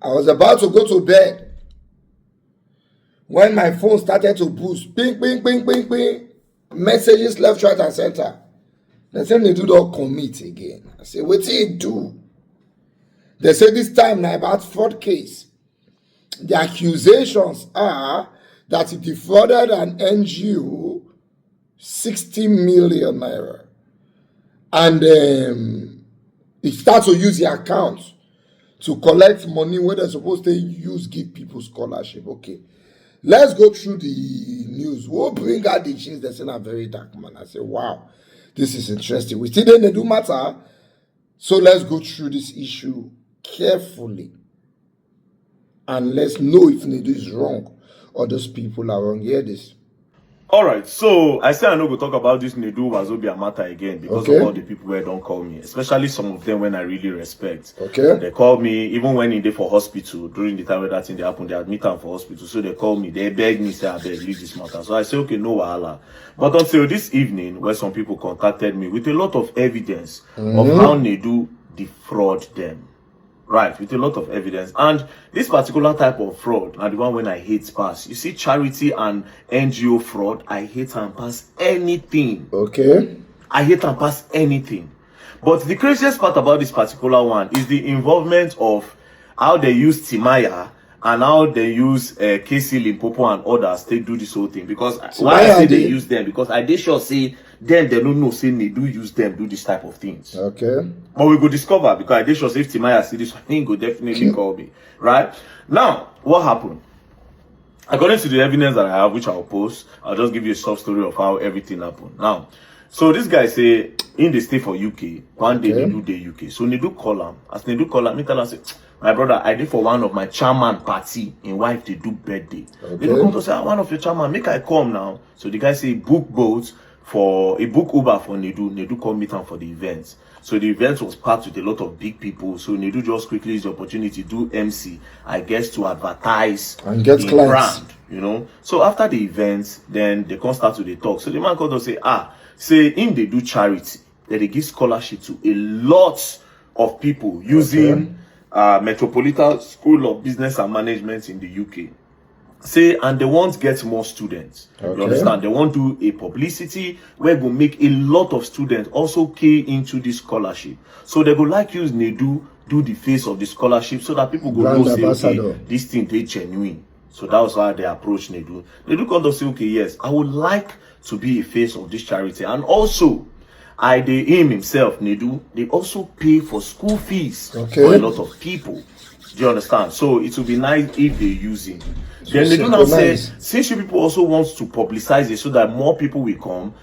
I was about to go to bed when my phone started to boost. Ping, ping, ping, ping, ping. Messages left, right, and center. They say Nedu don't commit again. I say, what he do? They say this time now about fraud case. The accusations are that he defrauded an NGO 60 million naira. And he starts to use the account to collect money where they're supposed to use give people scholarship. Okay. Let's go through the news. We'll bring out the things that's in a Verydarkman. I say, wow, this is interesting. We still didn't do matter. So let's go through this issue carefully. And let's know if Nedu is wrong or those people are wrong. Hear this. All right, so I say I no go talk about this Nedu Wazobia matter again because of all the people who don't call me, especially some of them when I really respect. Okay. They call me even when in there for hospital during the time where that thing they happen. They admit them for hospital, so they call me. They beg me, say I beg leave this matter. So I say okay, no wahala. But until this evening, where some people contacted me with a lot of evidence of how Nedu defraud them. Right, with a lot of evidence. And this particular type of fraud, and the one when I hate pass. You see, charity and NGO fraud, I hate and pass anything. Okay. I hate and pass anything. But the craziest part about this particular one is the involvement of how they use Timaya and how they use KC Limpopo and others to do this whole thing. Because why I say they use them? Because I did sure say them they don't know say they do use them do this type of things. Okay. But we go discover because I did sure say if Timaya see this one, he go definitely call me. Right? Now, what happened? According to the evidence that I have, which I'll post, I'll just give you a short story of how everything happened. Now, so this guy say in the stay for UK, one day they do the UK. So Nedu call him. As Nedu call him, me tell him say, my brother, I did for one of my chairman party in wife they do birthday. They come to say, one of your chairman, make I come now. So the guy say book boat for a book Uber for Nedu. Nedu come meet him for the event. So the event was packed with a lot of big people. So Nedu just quickly used the opportunity to do MC, I guess, to advertise and get the clients. brand, you know. So after the event, then they come start to the talk. So the man called us say, say in they do charity, that they give scholarship to a lot of people using Metropolitan School of Business and Management in the UK. Say, and they want to get more students. You understand? They want to do a publicity where go make a lot of students also key into this scholarship. So they go like use Nedu do the face of the scholarship so that people go know say, okay, this thing they genuine. So that was how they approach Nedu. Nedu come to say, okay, yes, I would like to be a face of this charity. And also, him himself, Nedu, they also pay for school fees for a lot of people. Do you understand? So it would be nice if they use him. Then Nedu now says, since you people also want to publicize it so that more people will come,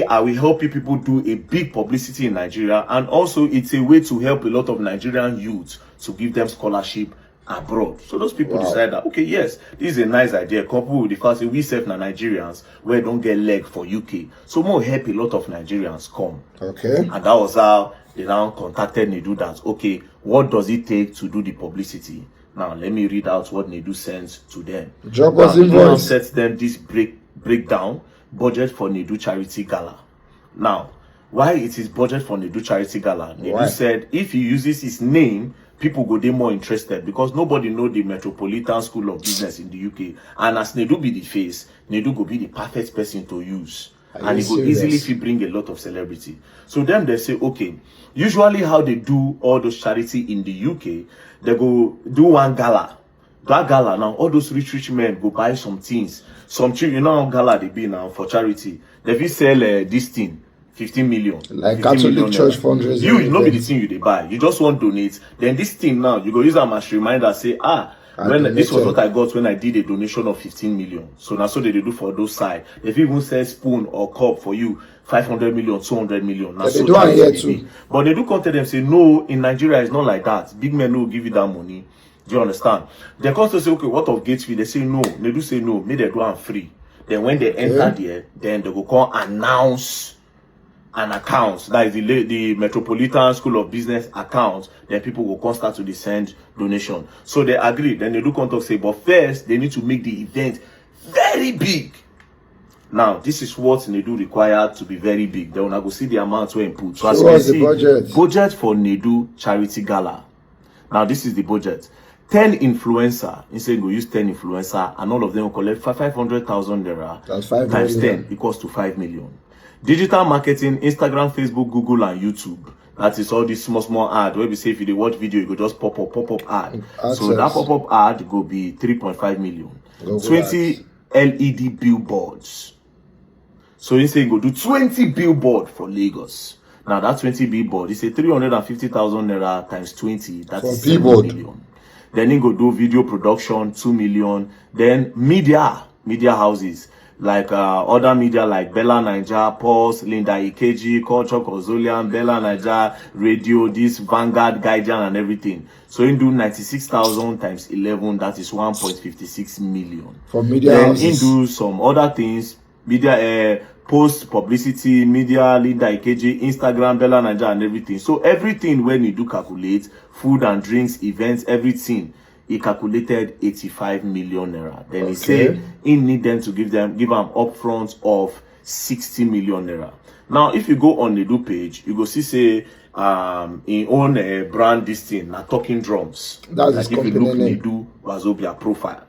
I will help you people do a big publicity in Nigeria. And also it's a way to help a lot of Nigerian youths to give them scholarship abroad. So those people decide that, okay, yes, this is a nice idea. Coupled with the fact that we serve Nigerians where don't get leg for UK. So more help a lot of Nigerians come. Okay. And that was how they now contacted Nedu that, okay, what does it take to do the publicity? Now, let me read out what Nedu sends to them. Drop us invoice. Now sets them this breakdown, budget for Nedu Charity Gala. Now, why it is budget for Nedu Charity Gala? Nedu said if he uses his name, people go they more interested because nobody know the Metropolitan School of Business in the UK. And as Nedu be the face, Nedu go be the perfect person to use. And it will easily bring a lot of celebrity. So then they say, okay, usually how they do all those charity in the UK, they go do one gala. That gala now, all those rich men go buy some things. Some cheap, you know how gala they be now for charity. They will sell this thing, 15 million. Like Catholic Church fundraising. You know be the thing they buy. You just want to donate. Then this thing now, you go use them as reminder, say, this was what I got when I did a donation of 15 million. So now so they do for those side. If you even sell spoon or cup for you, 500 million, 200 million. Now, so they do it here too. But they do contact them say, no, in Nigeria it's not like that. Big men will give you that money. Do you understand? They come to say, okay, what of gate fee? They say no. They do say no. May they do it free. Then when they enter there, then they go call announce an account. That is the Metropolitan School of Business account. Then people will come start to send donation. So they agree. Then they do contact say, but first they need to make the event very big. Now, this is what Nedu required to be very big. Then I go see the amount we input. So as you see, budget for Nedu Charity Gala. Now, this is the budget. 10 influencer, instead go use 10 influencer, and all of them will collect 500,000 naira. That's 5 times million. 10 equals to 5 million. Digital marketing, Instagram, Facebook, Google, and YouTube. That is all this small ad where we say if you watch video, you go just pop up ad. So that pop-up ad go be 3.5 million. 20 LED billboards. So you say go do 20 billboard for Lagos. Now that 20 billboard is a 350,000 naira times 20. That's 7 million. Then you go do video production, 2 million. Then media houses like other media like Bella Naija, Pulse, Linda Ikeji, Culture Kozolian, Bella Naija, Radio, this Vanguard, Guardian, and everything. So you do 96,000 times 11, that is 1.56 million. For media then houses. you do some other things, media, post publicity, media, Linda Ikeji, Instagram, Bella Naija, and everything. So everything when you do calculate, food and drinks, events, everything, he calculated 85 million naira. Then he said he need them to give them upfront of 60 million naira. Now, if you go on the Nedu page, you go see say in own brand this thing, na talking drums. That's like his if you company look name. Nedu Wazobia profile,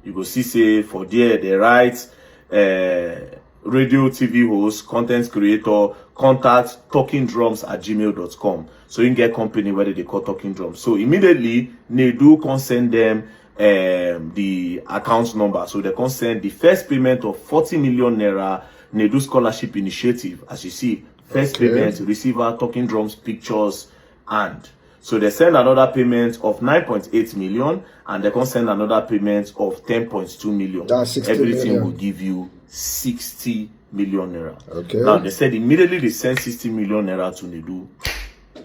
you go see say for there they write radio, TV host, content creator, contact talkingdrums@gmail.com. So you can get company where they call Talking Drums. So immediately, Nedu can send them the account number. So they can send the first payment of 40 million naira Nedu Scholarship Initiative. As you see, first payment, receiver, Talking Drums, pictures, and so they send another payment of 9.8 million, and they can send another payment of 10.2 million. That's 60 Everything million. will give you 60 million naira. Okay. Now they said immediately they send 60 million naira to Nedu.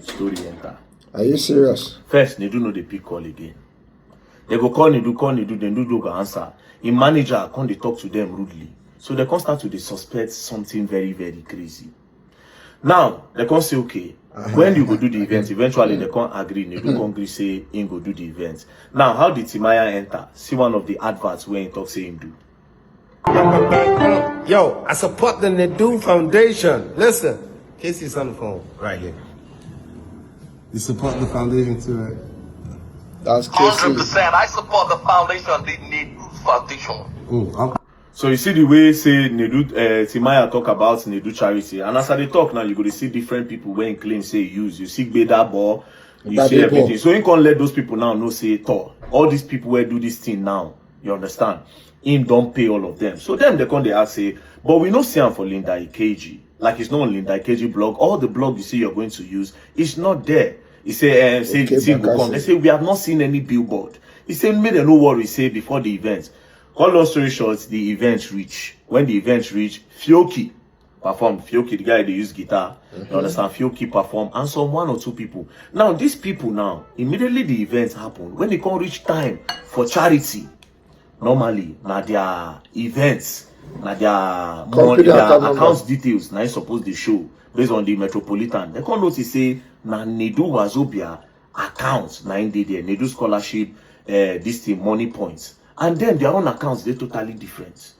Story enter. Are you serious? First, Nedu no dey pick call again. They go call Nedu, then Nedu go answer. In manager come they talk to them rudely. So they can start to dey suspect something very, very crazy. Now they can say, okay, when you go do the event, eventually they can't agree. Nedu can agree say him go do the event. Now, how did Timaya enter? See one of the adverts where he talk say him do. Yo, I support the Nedu Foundation. Listen, Casey's on the phone right here. You support the foundation too, right? That's crazy. 100%. I support the foundation, the Nedu Foundation. So you see the way say Nedu Timaya talk about Nedu charity, and as they talk now, you go to see different people when claim say use. You see Beda Ball, you see everything. So you can't let those people now know say talk. All these people where do this thing now, you understand? Him don't pay all of them. So them they come they ask say, but we no see him for Linda Ikeji. Like it's not on Linda Ikeji blog. All the blog you see you're going to use is not there. He say will come. They say we have not seen any billboard. He said make them no worry. Say before the event. All long story short, the event reach. When the event reach, Fioki perform. Fioki, the guy they use guitar. You understand? Fioki perform, and some 1 or 2 people. Now these people now immediately the event happen. When they come reach time for charity, normally now their events. Now their money, their account details now supposed to show based on the metropolitan. They can't notice say na Nedu Wazobia account na in there Nedu scholarship this thing money points, and then their own accounts they're totally different.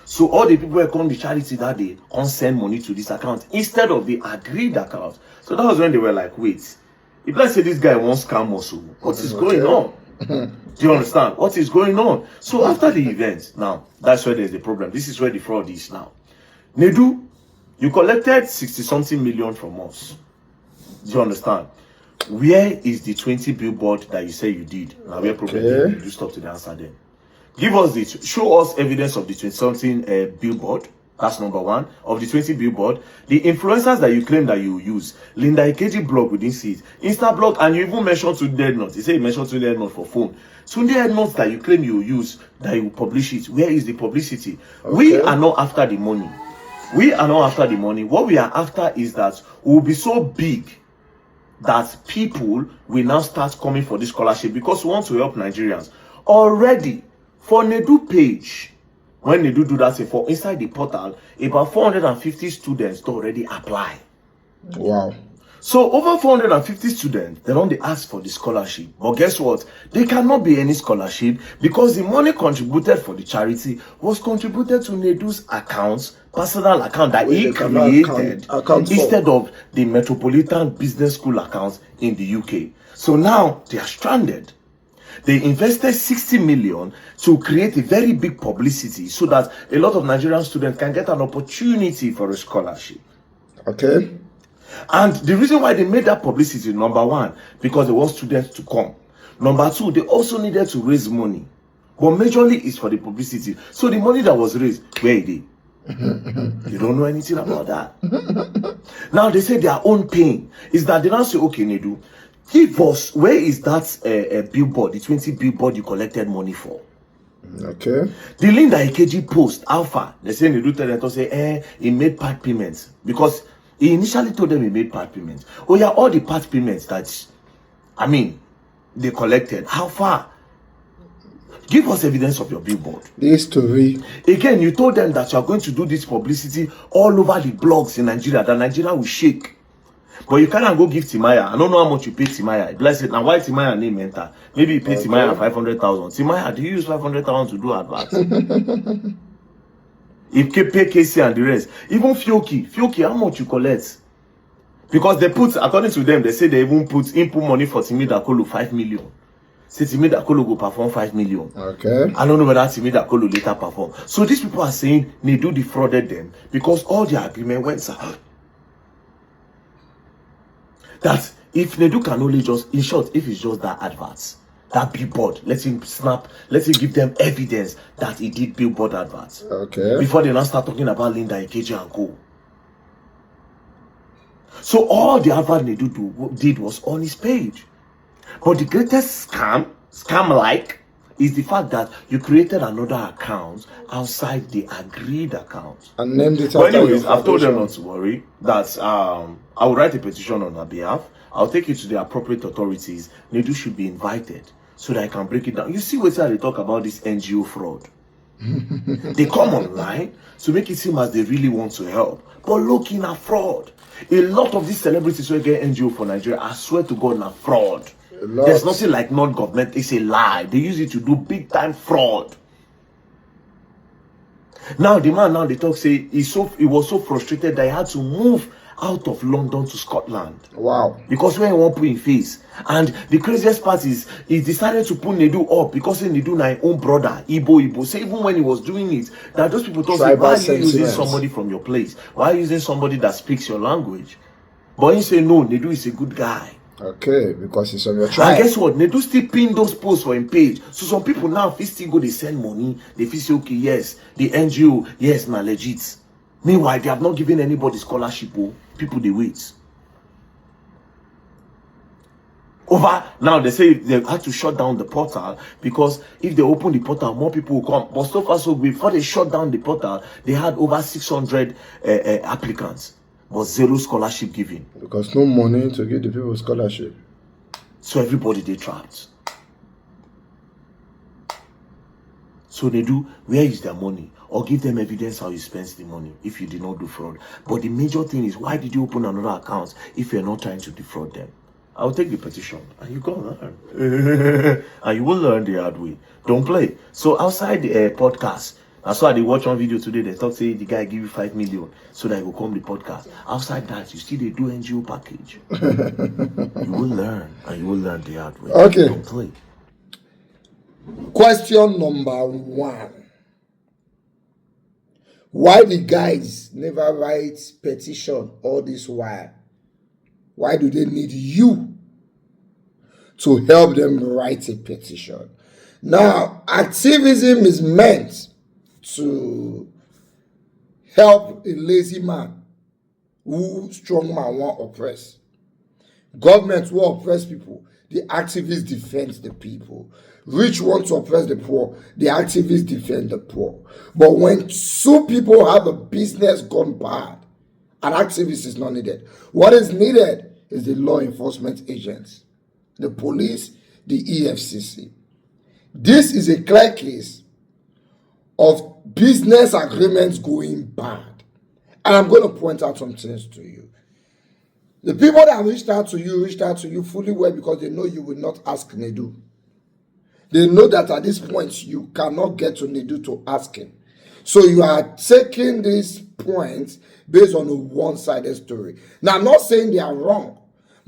So all the people who come to charity that day can't send money to this account instead of the agreed account. So that was when they were like, wait, if let's say this guy wants scam also, what is going on? Do you understand? What is going on? So after the event, now, that's where there's the problem. This is where the fraud is now. Nedu, you collected 60-something million from us. Do you understand? Where is the 20 billboard that you say you did? Now, where problem you do stop to the answer then. Give us this. Show us evidence of the 20-something billboard. That's number one. Of the 20 billboard, the influencers that you claim that you use, Linda Ikeji blog, we didn't see it. Insta blog, and you even mentioned Tunde Headnote. You say you mentioned Tunde Headnote for phone. Tunde Headnote that you claim you use, that you publish it. Where is the publicity? We are not after the money. We are not after the money. What we are after is that we will be so big that people will now start coming for this scholarship because we want to help Nigerians. Already, for Nedu page, when they do that thing for inside the portal, about 450 students to already apply. Wow. So over 450 students, they don't ask for the scholarship. But guess what? There cannot be any scholarship because the money contributed for the charity was contributed to Nedu's accounts, personal account that he created instead of the Metropolitan Business School accounts in the UK. So now they are stranded. They invested 60 million to create a very big publicity so that a lot of Nigerian students can get an opportunity for a scholarship. Okay. And the reason why they made that publicity, number one, because they want students to come. Number two, they also needed to raise money. But majorly it's for the publicity. So the money that was raised, where is it? You don't know anything about that. Now they say their own pain is that they now say, okay, Nedu, give us, where is that billboard, the 20 billboard you collected money for? Okay. The link that Ikeji post, Alpha, they say Nedu tell them to say, he made part payments. Because he initially told them he made part payments. Oh yeah, all the part payments that, I mean, they collected. How far? Give us evidence of your billboard. This story. Again, you told them that you are going to do this publicity all over the blogs in Nigeria, that Nigeria will shake. But you cannot go give Timaya. I don't know how much you pay Timaya. Bless it. Now, why Timaya name enter? Maybe you pay Timaya 500,000. Timaya, do you use 500,000 to do adverts? If you pay KC and the rest, even Fioki, how much you collect? Because they put, according to them, they say they even put input money for Timi Dakolo 5 million. Say Timi Dakolo go perform 5 million. Okay. I don't know whether Timi Dakolo later perform. So these people are saying Nedu defrauded them because all their agreement went south. That if Nedu can only just, in short, if it's just that adverts, that billboard, let him give them evidence that he did billboard adverts. Okay. Before they now start talking about Linda Ikeji and co. So all the advert Nedu did was on his page. But the greatest scam-like, is the fact that you created another account outside the agreed account. And named it. But anyways, I've told them not to worry. That I will write a petition on her behalf. I'll take it to the appropriate authorities. Nedu should be invited so that I can break it down. You see what they talk about this NGO fraud. They come online to make it seem as they really want to help. But look, in a fraud. A lot of these celebrities who get NGO for Nigeria, I swear to God, are fraud. There's nothing like non-government. It's a lie. They use it to do big-time fraud. Now, the man they talk, say, he was so frustrated that he had to move out of London to Scotland. Wow. Because when he won't put in face. And the craziest part is, he decided to put Nedu up because Nedu na his own brother, Igbo. So even when he was doing it, that those people thought, say, why are you using somebody from your place? Why are you using somebody that speaks your language? But he said, no, Nedu is a good guy. Okay, because it's on your tribe. And guess what? Nedu still pin those posts for him page. So some people now, if they still go, they send money. They feel say, okay, yes, the NGO, yes, na legit. Meanwhile, they have not given anybody scholarship. Oh, people they wait. Over now, they say they had to shut down the portal because if they open the portal, more people will come. But so far, so good. Before they shut down the portal, they had over 600 applicants, but zero scholarship given. Because no money to give the people scholarship. So everybody they trapped. So they do, where is their money? Or give them evidence how you spend the money if you did not do fraud. But the major thing is, why did you open another account if you're not trying to defraud them? I'll take the petition and you go learn. And you will learn the hard way. Don't play. So outside the podcast, that's why they watch one video today. They talk, say the guy give you 5 million so that he will come the podcast. Outside that, you see they do NGO package. You will learn and you will learn the hard way. Okay. Don't play. Question number 1. Why the guys never write petition all this while? Why do they need you to help them write a petition? Now, activism is meant to help a lazy man who strong man won't oppress. Government will oppress people. The activists defend the people. Rich want to oppress the poor. The activists defend the poor. But when two people have a business gone bad, an activist is not needed. What is needed is the law enforcement agents, the police, the EFCC. This is a clear case of business agreements going bad. And I'm going to point out some things to you. The people that reached out to you fully well because they know you will not ask Nedu. They know that at this point you cannot get to Nedu to ask him. So you are taking these points based on a one-sided story. Now, I'm not saying they are wrong,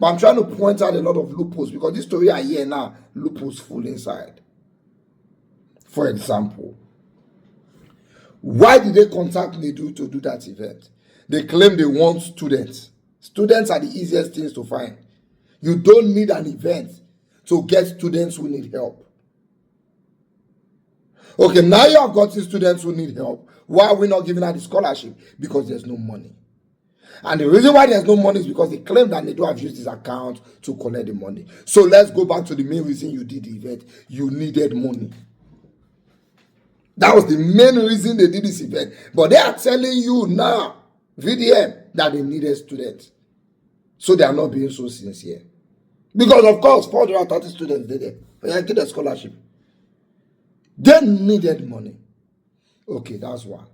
But I'm trying to point out a lot of loopholes because this story I hear now, loopholes full inside. For example, why did they contact Nedu to do that event? They claim they want students. Students are the easiest things to find. You don't need an event to get students who need help. Okay, now you have gotten students who need help. Why are we not giving out the scholarship? Because there's no money. And the reason why there's no money is because they claim that they don't have used this account to collect the money. So let's go back to the main reason you did the event. You needed money. That was the main reason they did this event. But they are telling you now, VDM, that they needed students. So they are not being so sincere. Because of course, 430 students did it. They get a scholarship. They needed money. Okay, that's one.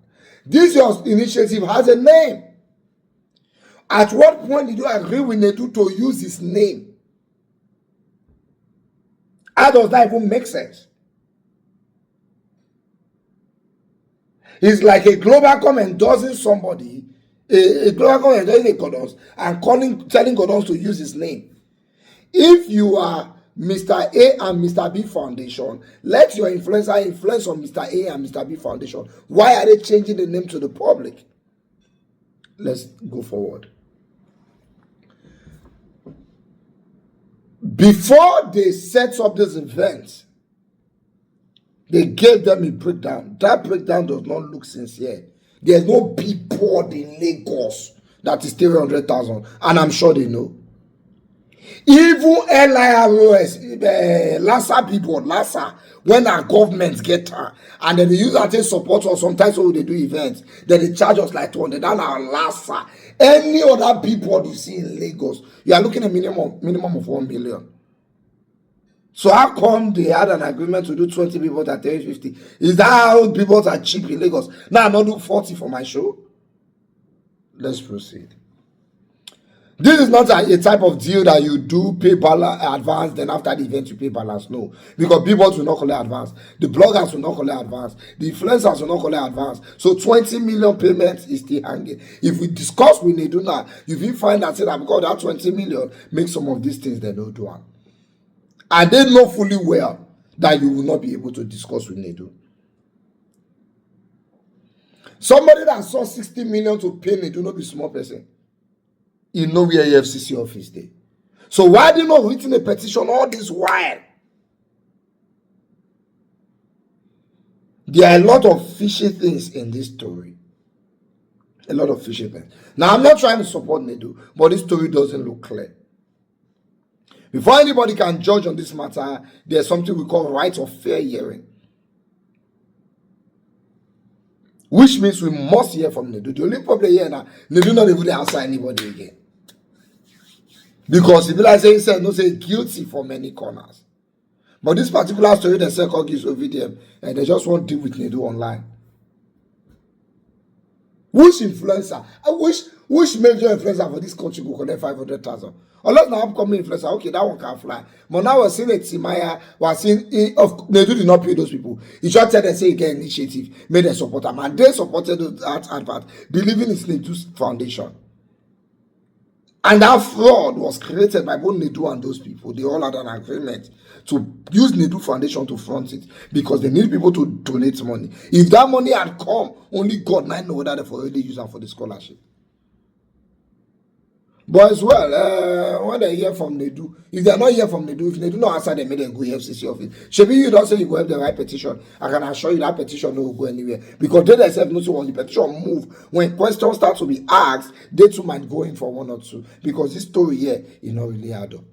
This your initiative has a name. At what point did you agree with Nedu to use his name? How does that even make sense? It's like a Globalcom endorsing somebody, a Globalcom endorsing a Godons and telling Godons to use his name. If you are Mr. A and Mr. B Foundation, let your influencer influence on Mr. A and Mr. B Foundation. Why are they changing the name to the public? Let's go forward. Before they set up this event, they gave them a breakdown. That breakdown does not look sincere. There's no billboard in Lagos that is 300,000, and I'm sure they know. Even LIROS, Lassa billboard, Lassa, when our government get her, and then they use that to support us, sometimes when they do events, then they charge us like 200, and our Lassa. Any other billboard you see in Lagos, you are looking at minimum of 1 million. So how come they had an agreement to do 20 billboards at 350? Is that how billboards are cheap in Lagos? Now I'm not doing 40 for my show. Let's proceed. This is not a type of deal that you do pay advance, then after the event you pay balance. No. Because billboards will not collect advance. The bloggers will not collect advance. The influencers will not collect advance. So 20 million payments is still hanging. If we discuss with Nedu now, if you find that, say that because that 20 million makes some of these things they don't do. And they know fully well that you will not be able to discuss with Nedu. Somebody that saw 60 million to pay Nedu not be small person. You know where EFCC office there. So why do you not written a petition all this while? There are a lot of fishy things in this story. A lot of fishy things. Now I'm not trying to support Nedu, but this story doesn't look clear. Before anybody can judge on this matter, there's something we call right of fair hearing. Which means we must hear from Nedu. The only problem here now, Nedu not even answer anybody again. Because if like say he said no say guilty for many corners. But this particular story the circle gives over them, and they just won't deal with Nedu online. Which influencer? Which major influencer for this country will collect 500,000? Unless now upcoming influencer, okay, that one can fly. But now we're seeing Timaya, we're seeing Nedu did not pay those people. He just said they say get initiative, made them support them, and they supported that advert, believing it's Nedu's foundation. And that fraud was created by both Nedu and those people. They all had an agreement to use Nedu Foundation to front it because they need people to donate money. If that money had come, only God might know whether they've already used them for the scholarship. But as well, when they hear from Nedu, if they are not hear from Nedu, if Nedu not answer them, make them go EFCC office. Shebi, you don't say you go have the right petition. I can assure you that petition no will go anywhere. Because they themselves know so when the petition move, when questions start to be asked, they too might go in for one or two. Because this story here is not really hard up.